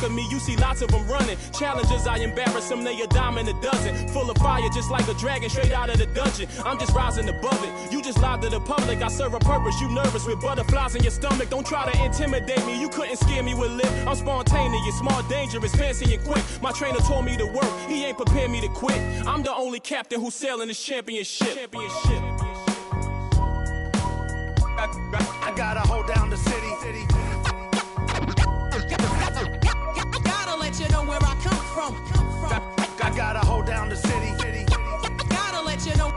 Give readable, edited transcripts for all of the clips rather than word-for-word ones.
of me, you see lots of them running. Challengers, I embarrass them, they a dime in a dozen. Full of fire, just like a dragon straight out of the dungeon. I'm just rising above it. You just lied to the public. I serve a purpose. You nervous with butterflies in your stomach. Don't try to intimidate me. You couldn't scare me with lip. I'm spontaneous, smart, dangerous, fancy and quick. My trainer told me to work. He ain't prepared me to quit. I'm the only captain who's sailing this championship. I gotta hold down the city. Gotta let you know where I come from. I gotta hold down the city. Gotta let you know.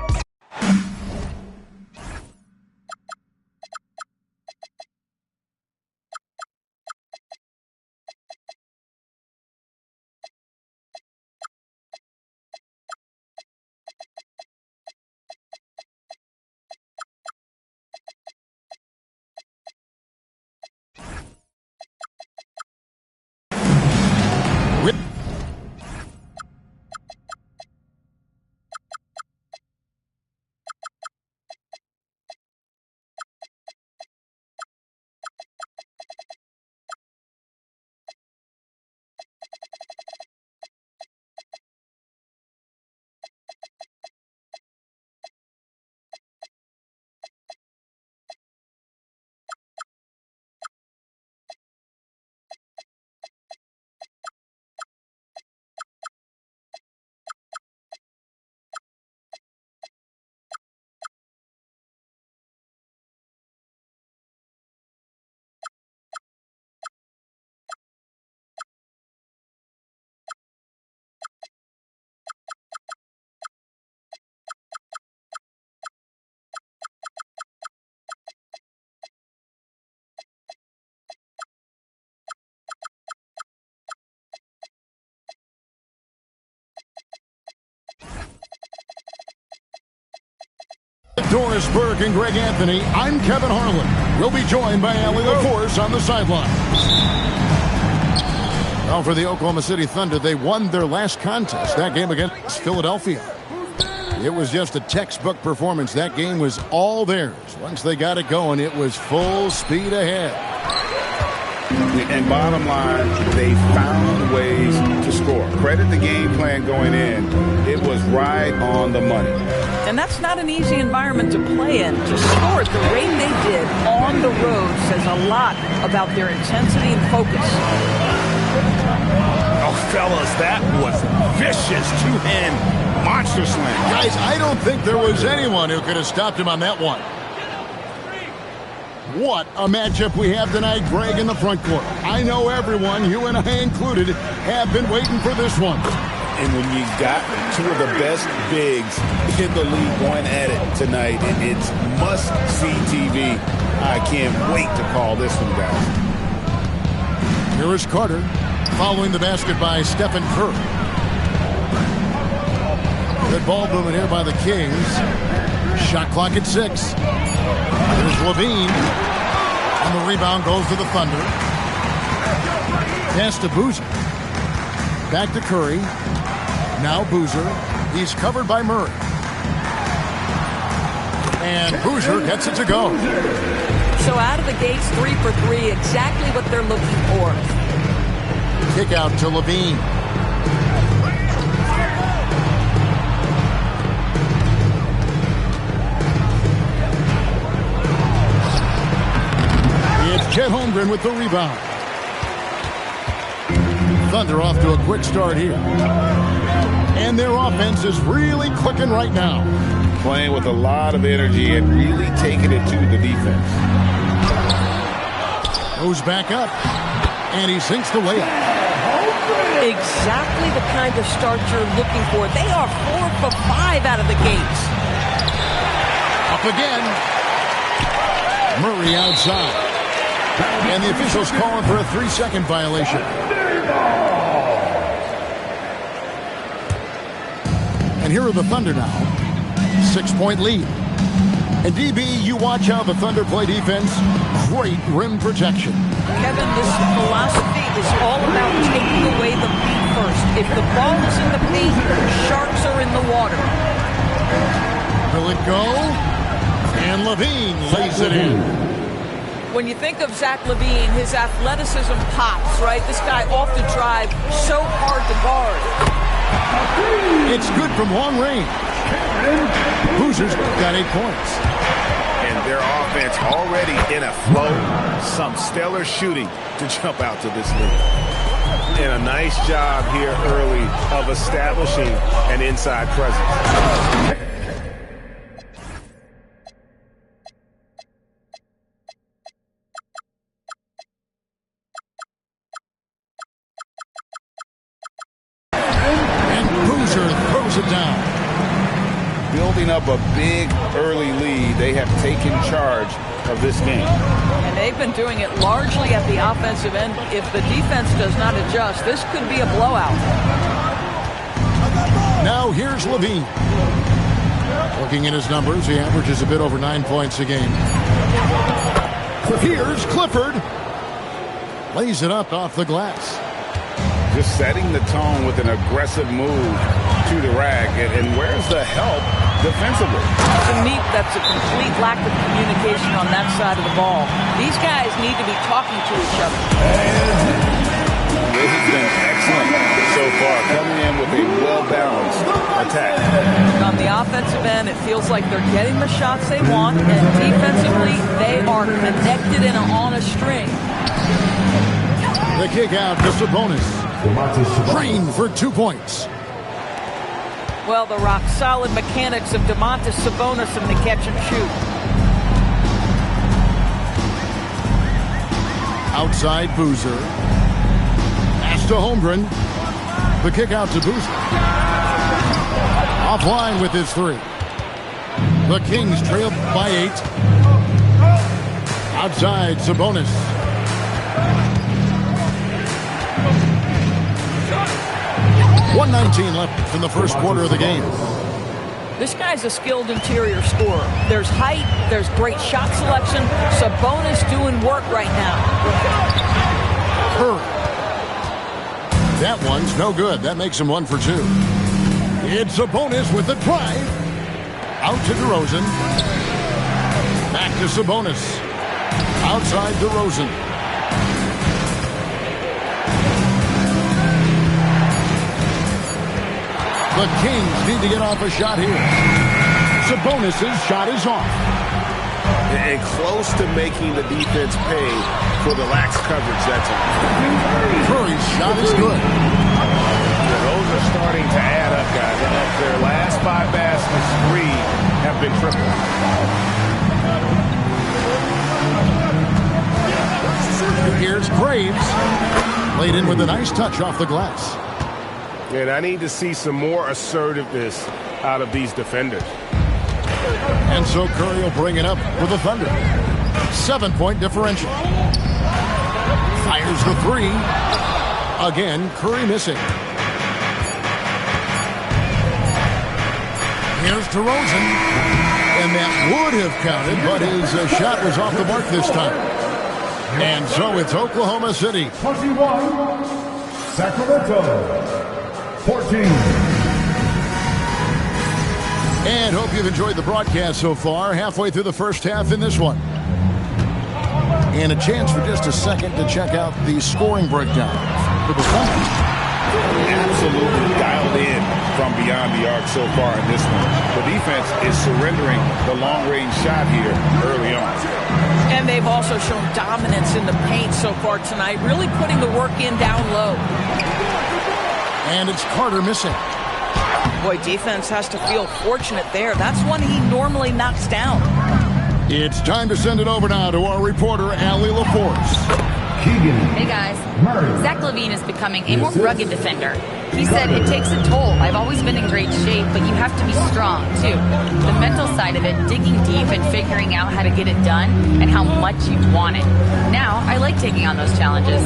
Doris Burke and Greg Anthony, I'm Kevin Harlan. We'll be joined by Allie LaForce on the sidelines. Well, for the Oklahoma City Thunder, they won their last contest, that game against Philadelphia. It was just a textbook performance. That game was all theirs. Once they got it going, it was full speed ahead. And bottom line, they found ways to score. Credit the game plan going in. It was right on the money. And that's not an easy environment to play in. To score at the rate they did on the road says a lot about their intensity and focus. Oh, fellas, that was vicious two-hand monster slam. Guys, I don't think there was anyone who could have stopped him on that one. What a matchup we have tonight, Greg, in the front court. I know everyone, you and I included, have been waiting for this one. And when you got two of the best bigs in the league going at it tonight, it's must-see TV. I can't wait to call this one, guys. Here is Carter, following the basket by Stephen Curry. Good ball movement here by the Kings. Shot clock at 6. Here's Levine. And the rebound goes to the Thunder. Pass to Boozer. Back to Curry. Now Boozer. He's covered by Murray. And Boozer gets it to go. So out of the gates, 3 for 3, exactly what they're looking for. Kick out to Levine. It's Chet Holmgren with the rebound. Thunder off to a quick start here. And their offense is really clicking right now. Playing with a lot of energy and really taking it to the defense. Goes back up. And he sinks the layup. Exactly the kind of start you're looking for. They are 4 for 5 out of the gates. Up again. Murray outside. And the officials calling for a 3-second violation. And here are the Thunder now. 6-point lead. And DB, you watch how the Thunder play defense. Great rim protection. Kevin, this philosophy is all about taking away the beat first. If the ball is in the paint, sharks are in the water. Will it go? And Levine lays it in. When you think of Zach LaVine, his athleticism pops, right? This guy off the drive, so hard to guard. It's good from long range. Boozer's got 8 points. And their offense already in a flow. Some stellar shooting to jump out to this lead. And a nice job here early of establishing an inside presence. Building up a big early lead, they have taken charge of this game. And they've been doing it largely at the offensive end. If the defense does not adjust, this could be a blowout. Now here's LaVine. Looking at his numbers, he averages a bit over 9 points a game. Here's Clifford. Lays it up off the glass. Just setting the tone with an aggressive move to the rack. And where's the help defensively? To me, that's a complete lack of communication on that side of the ball. These guys need to be talking to each other. This has been excellent so far, coming in with a well-balanced attack. On the offensive end, it feels like they're getting the shots they want, and defensively, they are connected and on a string. The kick out to Sabonis. Green for 2 points. Well, the rock-solid mechanics of Domantas Sabonis in the catch and shoot. Outside Boozer. Pass to Holmgren. The kick out to Boozer. Offline with his 3. The Kings trail by 8. Outside Sabonis. .119 left in the first quarter of the game. This guy's a skilled interior scorer. There's height, there's great shot selection. Sabonis doing work right now. Curry. That one's no good. That makes him 1 for 2. It's Sabonis with the drive. Out to DeRozan. Back to Sabonis. Outside DeRozan. The Kings need to get off a shot here. Sabonis' shot is off. And close to making the defense pay for the lax coverage that's on. Curry's shot is good. Those are starting to add up, guys. And of their last 5 baskets, 3 have been triple. Here's Graves. Laid in with a nice touch off the glass. And I need to see some more assertiveness out of these defenders. And so Curry will bring it up with the Thunder. 7-point differential. Fires the 3. Again, Curry missing. Here's DeRozan. And that would have counted, but his shot was off the mark this time. And so it's Oklahoma City. 21, Sacramento. 14. And hope you've enjoyed the broadcast so far. Halfway through the first half in this one. And a chance for just a second to check out the scoring breakdown for the Thunder. Absolutely dialed in from beyond the arc so far in this one. The defense is surrendering the long-range shot here early on. And they've also shown dominance in the paint so far tonight, really putting the work in down low. And it's Carter missing. Boy, defense has to feel fortunate there. That's one he normally knocks down. It's time to send it over now to our reporter, Allie LaForce. Hey guys, Zach LaVine is becoming a more rugged defender. He said it takes a toll. I've always been in great shape, but you have to be strong too. The mental side of it, digging deep and figuring out how to get it done and how much you want it. Now, I like taking on those challenges.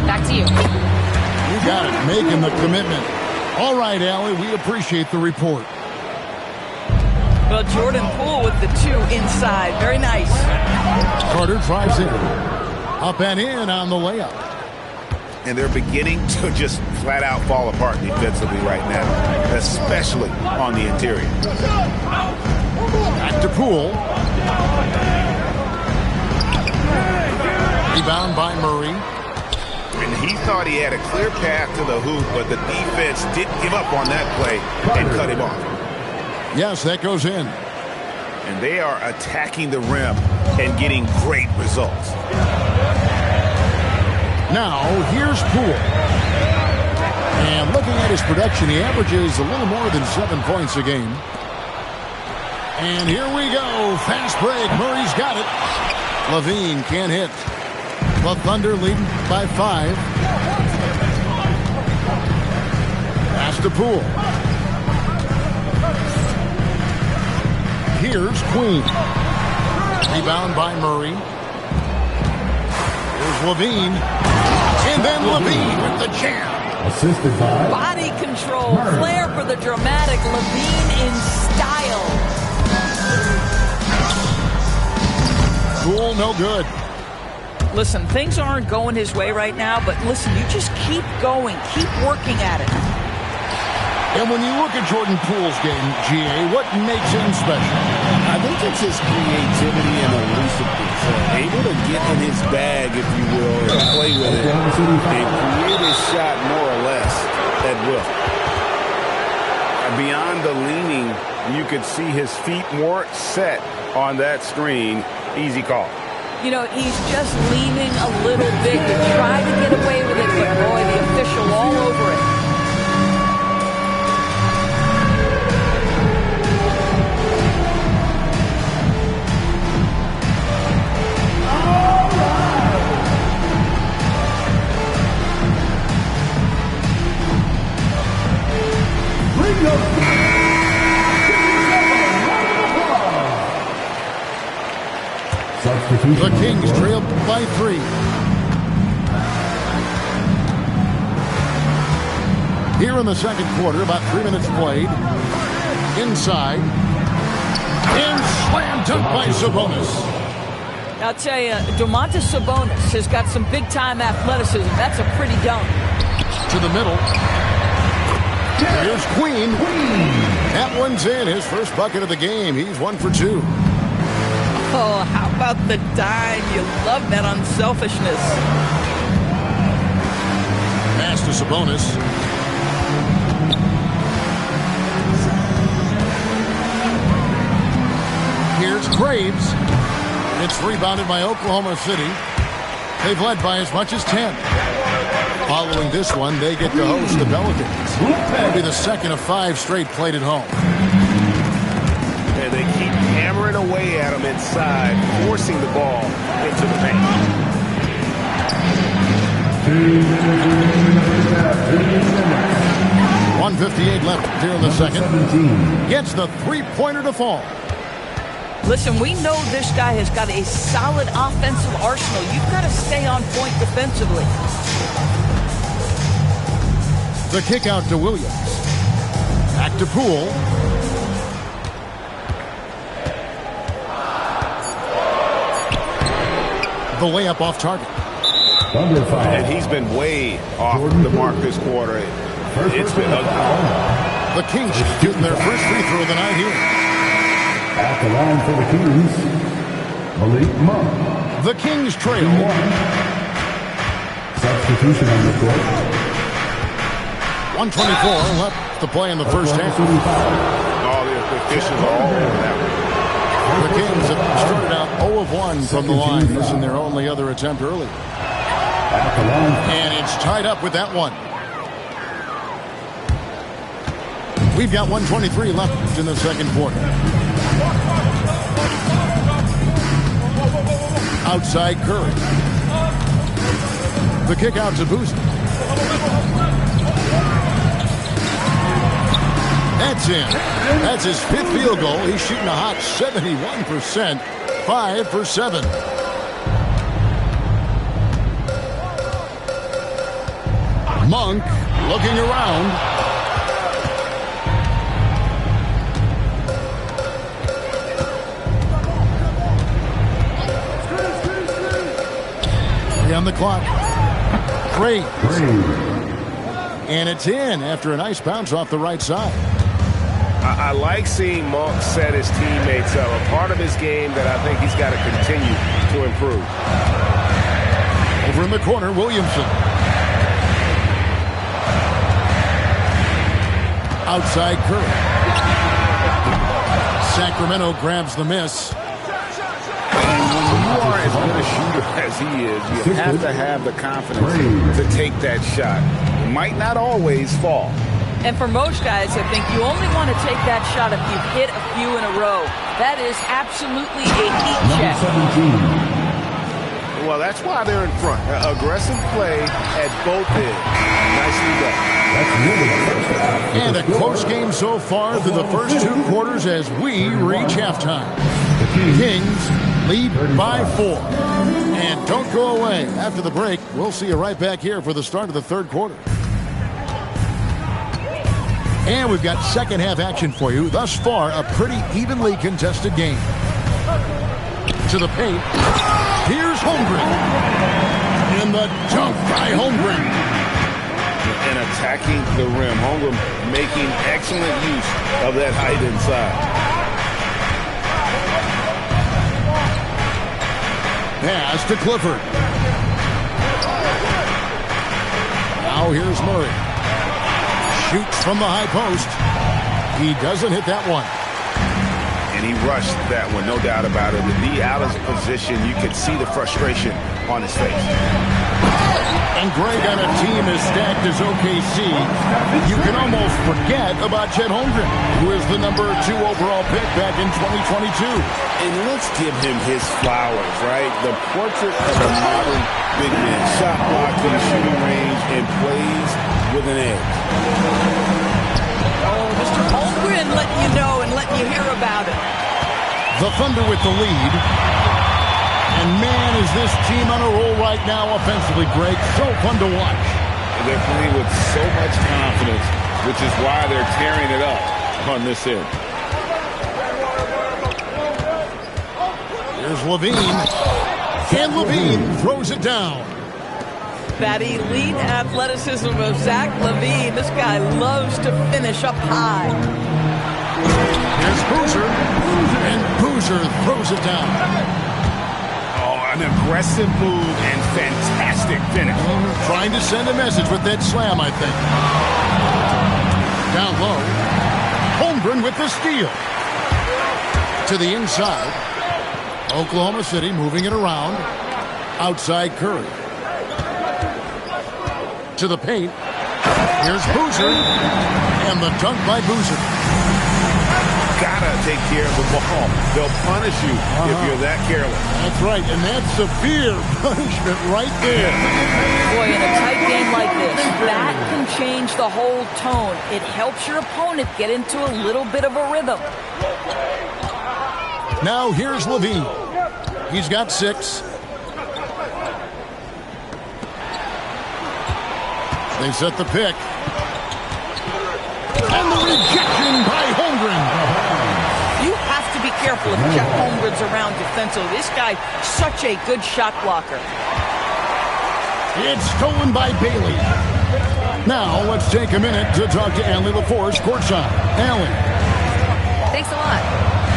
Back to you. You got it, making the commitment. All right, Allie, we appreciate the report. Well, Jordan Poole with the 2 inside. Very nice. Carter drives in. Up and in on the layup. And they're beginning to just flat out fall apart defensively right now, especially on the interior. Back to Poole. Rebound by Murray. And he thought he had a clear path to the hoop, but the defense didn't give up on that play and cut him off. Yes, that goes in. And they are attacking the rim and getting great results. Now, here's Poole. And looking at his production, he averages a little more than 7 points a game. And here we go. Fast break. Murray's got it. LaVine can't hit. The Thunder leading by 5. Pass to Poole. Here's Queen. Rebound by Murray. Here's LaVine. And then LaVine with the jam. Assisted by Body control, flair for the dramatic. LaVine in style. Poole, no good. Listen, things aren't going his way right now, but listen, you just keep going. Keep working at it. And when you look at Jordan Poole's game, GA, what makes him special? I think it's his creativity and elusiveness. Able to get in his bag, if you will, and play with it and create his shot more or less at will. Beyond the leaning, you could see his feet more set on that screen. Easy call. You know, he's just leaning a little bit to try to get away with it, but boy, the official all over it. The Kings trail by 3. Here in the second quarter, about 3 minutes played. Inside. And slam dunk by Sabonis. I'll tell you, Domantas Sabonis has got some big-time athleticism. That's a pretty dunk. To the middle. Here's Queen. That one's in. His first bucket of the game. He's 1 for 2. Oh, how about the dime? You love that unselfishness. Pass to Sabonis. Here's Graves. It's rebounded by Oklahoma City. They've led by as much as 10. Following this one, they get to host the Pelicans. It'll be the second of 5 straight played at home. And they keep hammering away at him inside, forcing the ball into the paint. 1:58 left here in the second. Gets the three-pointer to fall. Listen, we know this guy has got a solid offensive arsenal. You've got to stay on point defensively. The kick out to Williams. Back to Poole. The layup off target. And he's been way off the mark this quarter. It's been ugly. The Kings shooting their first free throw of the night here. At the line for the Kings, Malik Monk. The Kings trail. Substitution on the court. 1:24 left to play in the first half. All the officials are all over that one. The Kings have started out 0 of 1 from the line. This is their only other attempt early. And it's tied up with that one. We've got 1:23 left in the second quarter. Outside Curry. The kick out to Boozer. That's in. That's his 5th field goal. He's shooting a hot 71%. 5 for 7. Monk looking around. On the clock. Graves. And it's in after a nice bounce off the right side. I like seeing Monk set his teammates up. A part of his game that I think he's got to continue to improve. Over in the corner, Williamson. Outside Curry. Sacramento grabs the miss. And when you are as good a shooter as he is, you have to have the confidence to take that shot. It might not always fall. And for most guys, I think you only want to take that shot if you've hit a few in a row. That is absolutely a heat check. Well, that's why they're in front. Aggressive play at both ends. Nicely done. And a close game so far through the first 2 quarters as we reach halftime. The Kings lead by 4. And don't go away. After the break, we'll see you right back here for the start of the 3rd quarter. And we've got second half action for you. Thus far, a pretty evenly contested game. To the paint. Here's Holmgren. And the dunk by Holmgren. And attacking the rim. Holmgren making excellent use of that height inside. Pass to Clifford. Now here's Murray. Shoots from the high post. He doesn't hit that one. And he rushed that one, no doubt about it. The knee out of position, you could see the frustration on his face. And Greg, on a team as stacked as OKC, you can almost forget about Chet Holmgren, who is the number 2 overall pick back in 2022. And let's give him his flowers, right? The portrait of a modern big man. Shot blocking, shooting range, and plays with an edge. Oh, Mr. Holmgren letting you know and letting you hear about it. The Thunder with the lead. And man, is this team on a roll right now offensively, Greg. So fun to watch. They're playing with so much confidence, which is why they're tearing it up on this end. Here's Levine. And Levine throws it down. That elite athleticism of Zach LaVine. This guy loves to finish up high. Here's Boozer. And Boozer throws it down. An aggressive move and fantastic finish. Trying to send a message with that slam, I think. Down low. Holmgren with the steal. To the inside. Oklahoma City moving it around. Outside Curry. To the paint. Here's Boozer. And the dunk by Boozer. Gotta take care of the ball. They'll punish you if you're that careless. That's right, and that's severe punishment right there. Boy, in a tight game like this, that can change the whole tone. It helps your opponent get into a little bit of a rhythm. Now here's Levine. He's got 6. They set the pick. And the rejection by Holmgren. You have to be careful if Chet Holmgren's around defensively. This guy, such a good shot blocker. It's stolen by Bailey. Now let's take a minute to talk to Allie LaForce courtside. Allie. Thanks a lot.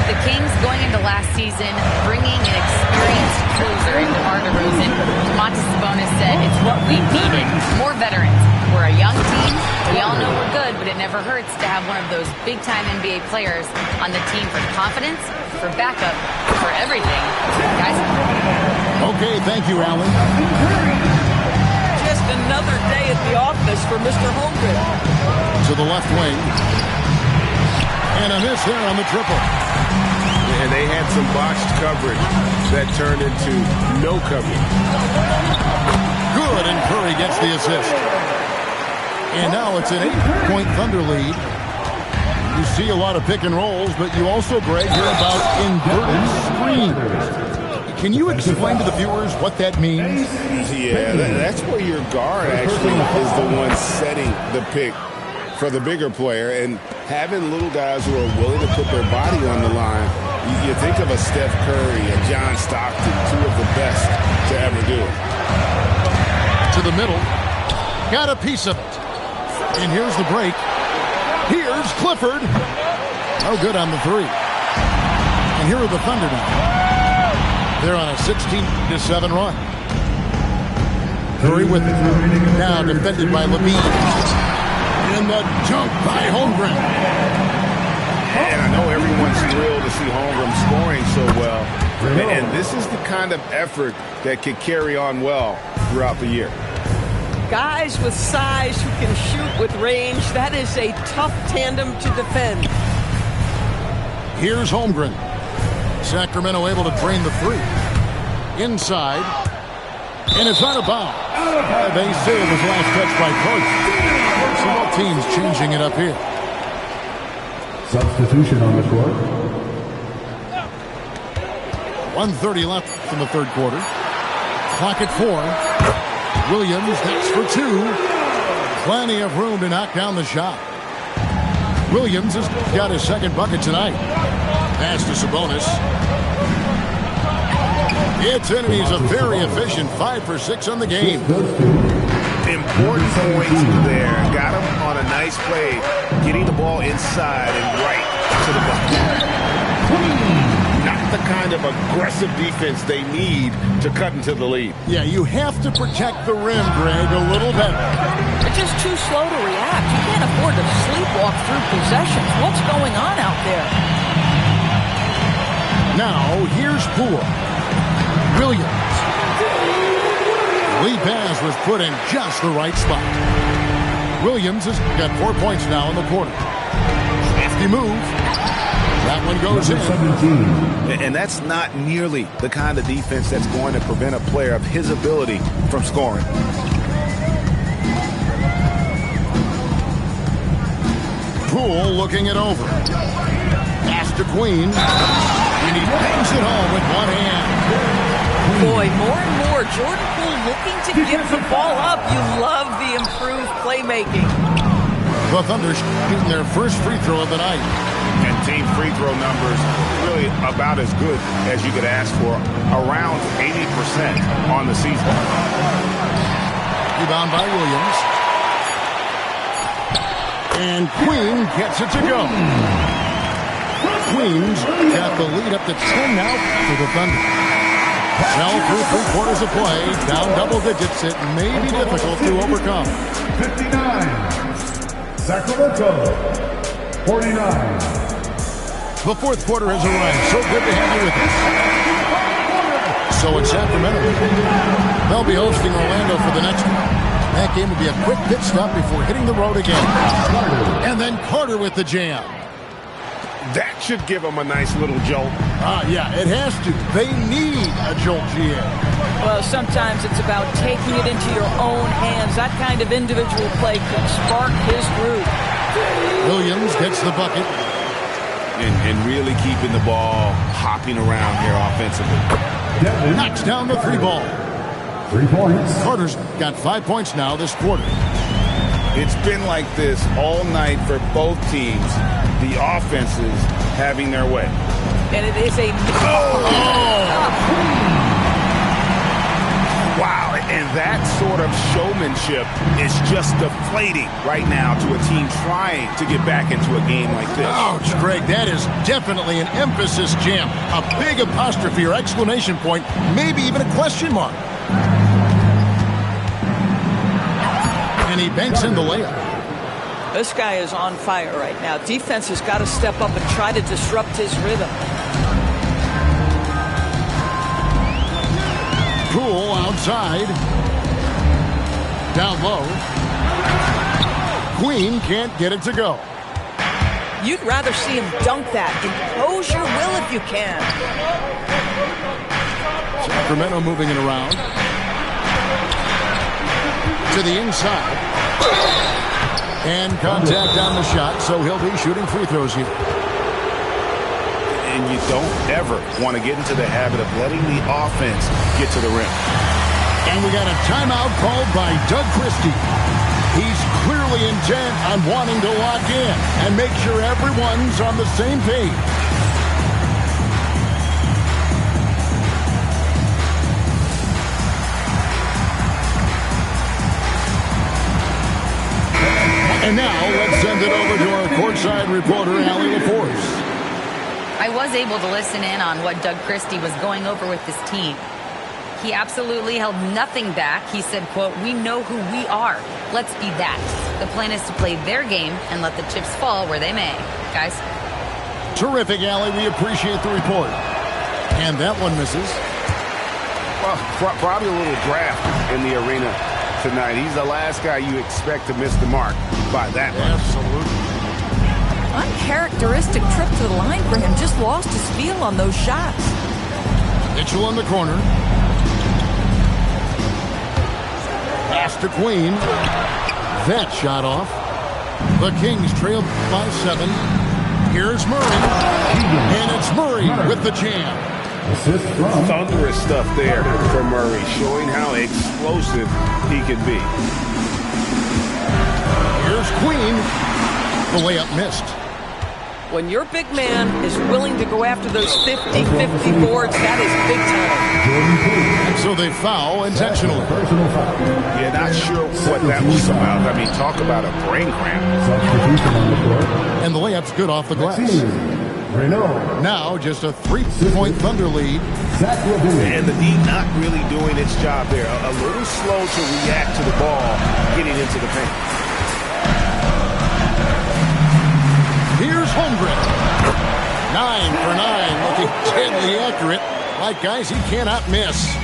The Kings going into last season, bringing an experienced closer in DeMar DeRozan. Domantas Sabonis said it's what we needed. More veterans. We're a young team. We all know we're good, but it never hurts to have one of those big-time NBA players on the team for confidence, for backup, for everything. Guys? Okay, thank you, Allie. Just another day at the office for Mr. Holmgren. To the left wing. And a miss there on the triple. And they had some botched coverage that turned into no coverage. Good, and Curry gets the assist. And now it's an 8-point Thunder lead. You see a lot of pick and rolls, but you also, Greg, hear about inverted screens. Can you explain to the viewers what that means? Yeah, that's where your guard actually is the one setting the pick for the bigger player, and having little guys who are willing to put their body on the line. You think of a Steph Curry, a John Stockton, 2 of the best to ever do it. To the middle. Got a piece of it. And here's the break. Here's Clifford. No good on the 3. And here are the Thunder now. They're on a 16-7 run. Curry with it. Now defended by Levine. And the dunk by Holmgren. And I know everyone's thrilled to see Holmgren scoring so well. And this is the kind of effort that could carry on well throughout the year. Guys with size who can shoot with range, that is a tough tandem to defend. Here's Holmgren. Sacramento able to drain the three. Inside. And it's out of bounds. They say it was last touched by Carter. So all teams changing it up here. Substitution on the court. 1:30 left in the third quarter. Clock at 4. Williams next for 2. Plenty of room to knock down the shot. Williams has got his second bucket tonight. Pass to Sabonis. It's in, and he's a very efficient 5 for 6 on the game. Important points there. Got him on a nice play, getting the ball inside and right to the bucket. Not the kind of aggressive defense they need to cut into the lead. Yeah, you have to protect the rim, Greg, a little better. They're just too slow to react. You can't afford to sleepwalk through possessions. What's going on out there? Now, here's Poole. Williams. Lee pass was put in just the right spot. Williams has got 4 points now in the quarter. Crafty move. That one goes in. 17. And that's not nearly the kind of defense that's going to prevent a player of his ability from scoring. Poole looking it over. Pass to Queen. And he bangs it home with one hand. Boy, more and more, Jordan Poole looking to give the ball up. You love the improved playmaking. The Thunder shooting their first free throw of the night. And team free throw numbers really about as good as you could ask for. Around 80% on the season. Rebound by Williams. And Queen gets it to go. Queen's got the lead up to 10 now for the Thunder. Now through 3 quarters of play, down double digits, it may be difficult to overcome. 59. Sacramento. 49. The fourth quarter has arrived. So good to have you with us. So it's Sacramento. They'll be hosting Orlando for the next one. That game will be a quick pit stop before hitting the road again. And then Carter with the jam. That should give them a nice little jolt. Yeah, it has to. They need a jolt, GA. Well, sometimes it's about taking it into your own hands. That kind of individual play can spark his groove. Williams gets the bucket. And really keeping the ball hopping around here offensively. Knocks down the 3 ball. 3 points. Carter's got 5 points now this quarter. It's been like this all night for both teams. The offenses having their way. And it is a... Wow, and that sort of showmanship is just deflating right now to a team trying to get back into a game like this. Ouch, Greg, that is definitely an emphasis jam. A big apostrophe or exclamation point, maybe even a question mark. And he banks in the layup. This guy is on fire right now. Defense has got to step up and try to disrupt his rhythm. Poole outside. Down low. Queen can't get it to go. You'd rather see him dunk that. Impose your will if you can. Sacramento moving it around. To the inside. And contact on the shot, so he'll be shooting free throws here. And you don't ever want to get into the habit of letting the offense get to the rim. And we got a timeout called by Doug Christie. He's clearly intent on wanting to lock in and make sure everyone's on the same page. And now let's send it over to our courtside reporter, Allie LaForce. I was able to listen in on what Doug Christie was going over with his team. He absolutely held nothing back. He said, quote, "We know who we are. Let's be that." The plan is to play their game and let the chips fall where they may. Guys. Terrific, Allie. We appreciate the report. And that one misses. Well, probably a little draft in the arena tonight. He's the last guy you expect to miss the mark by that much. Absolutely. Uncharacteristic trip to the line for him. Just lost his feel on those shots. Mitchell in the corner. Pass to Queen. That shot off. The Kings trail by 7. Here's Murray. And it's Murray with the jam. Thunderous stuff there for Murray, showing how explosive he can be. Here's Queen. The layup missed. When your big man is willing to go after those 50-50 boards, that is big time. And so they foul intentionally. Yeah, not sure what that was about. I mean, talk about a brain cramp. And the layup's good off the glass. Now just a 3-point Thunder lead. And the D not really doing its job there. A little slow to react to the ball getting into the paint. Here's Holmgren. 9 for 9, looking deadly accurate. Like guys he cannot miss.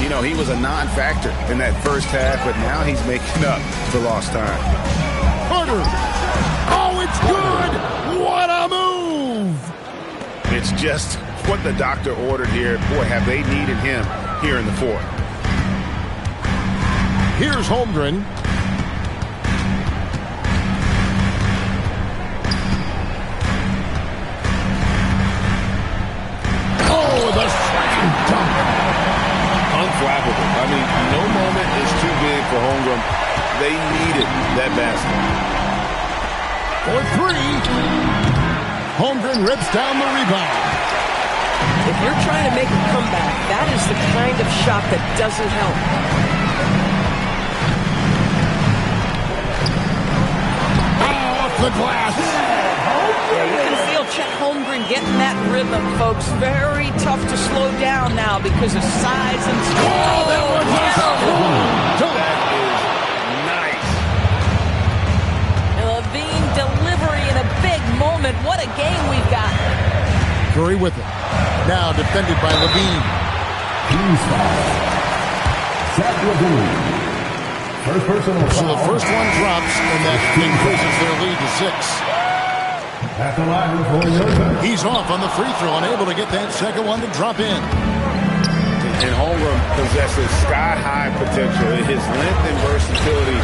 You know, he was a non-factor in that first half, but now he's making up for lost time. Carter. Oh, it's good. What a move. It's just what the doctor ordered here. Boy, have they needed him here in the fourth. Here's Holmgren. Unflappable. I mean, no moment is too big for Holmgren. They needed that basket. For 3. Holmgren rips down the rebound. If you're trying to make a comeback, that is the kind of shot that doesn't help. Off the glass. Yeah, you can feel Chet Holmgren getting that rhythm, folks. Very tough to slow down now because of size and speed. Oh, that was That is nice. Levine delivery in a big moment. What a game we've got. Curry with it. Now defended by Levine. Zach LaVine. First personal So the foul. first one drops, and that increases their lead to 6. At the line for your turn. He's off on the free throw, unable to get that second one to drop in. And Holmgren possesses sky-high potential. His length and versatility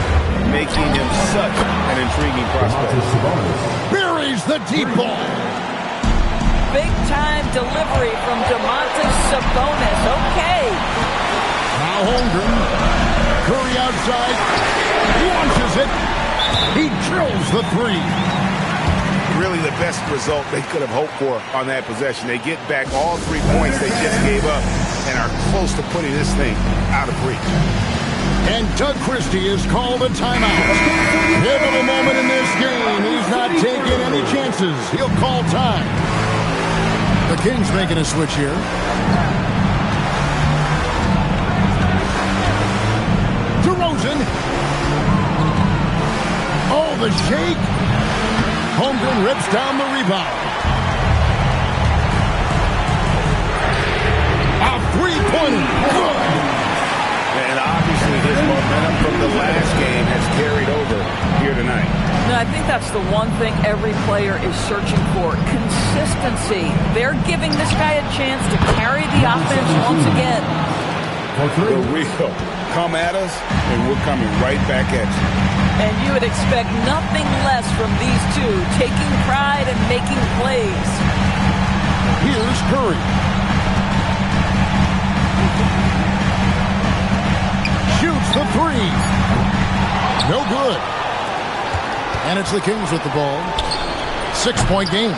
making him such an intriguing prospect. Buries the deep ball. Big-time delivery from Domantas Sabonis. Okay. Now Holmgren. Curry outside. Launches it. He drills the 3. Really the best result they could have hoped for on that possession. They get back all 3 points they just gave up and are close to putting this thing out of reach. And Doug Christie is called a timeout. Pivotal moment in this game. He's not taking any chances. He'll call time. The Kings making a switch here. DeRozan. Oh, the shake. Holmgren rips down the rebound. A three-pointer. Good. And obviously his momentum from the last game has carried over here tonight. No, I think that's the one thing every player is searching for. Consistency. They're giving this guy a chance to carry the offense once again. The real come at us, and we're coming right back at you. And you would expect nothing less from these two, taking pride and making plays. Here's Curry. Shoots the 3. No good. And it's the Kings with the ball. 6-point game.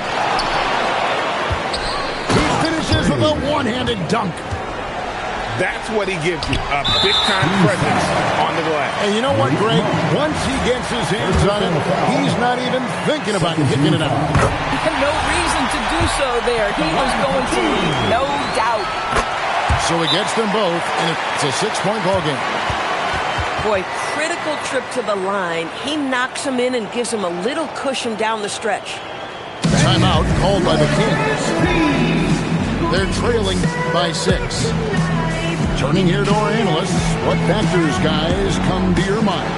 He finishes with a one-handed dunk. That's what he gives you, a big-time presence on the glass. And you know what, Greg? Once he gets his hands on it, he's not even thinking about kicking it out. No reason to do so there. He was going to leave, no doubt. So he gets them both, and it's a 6-point ball game. Boy, critical trip to the line. He knocks him in and gives him a little cushion down the stretch. Timeout called by the Kings. They're trailing by 6. Turning here to our analysts, what factors, guys, come to your mind?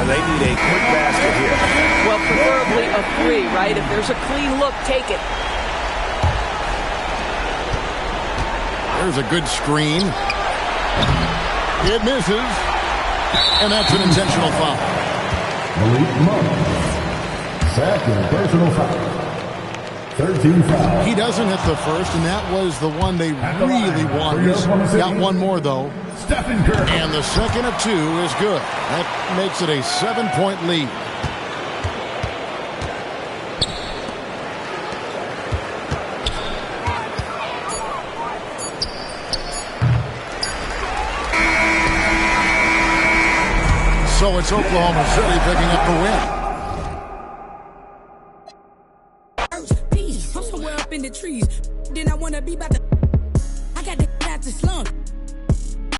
They need a quick basket here. Well, preferably a 3, right? If there's a clean look, take it. There's a good screen. It misses. And that's an intentional foul. Malik Monk. Second personal foul. 13 fouls. He doesn't hit the first, and that was the one they really wanted. Got one more, though. Stephen Curry. And the second of 2 is good. That makes it a 7-point lead. So it's Oklahoma City picking up the win. I'm somewhere up in the trees. Then I wanna be about to. I got the slump.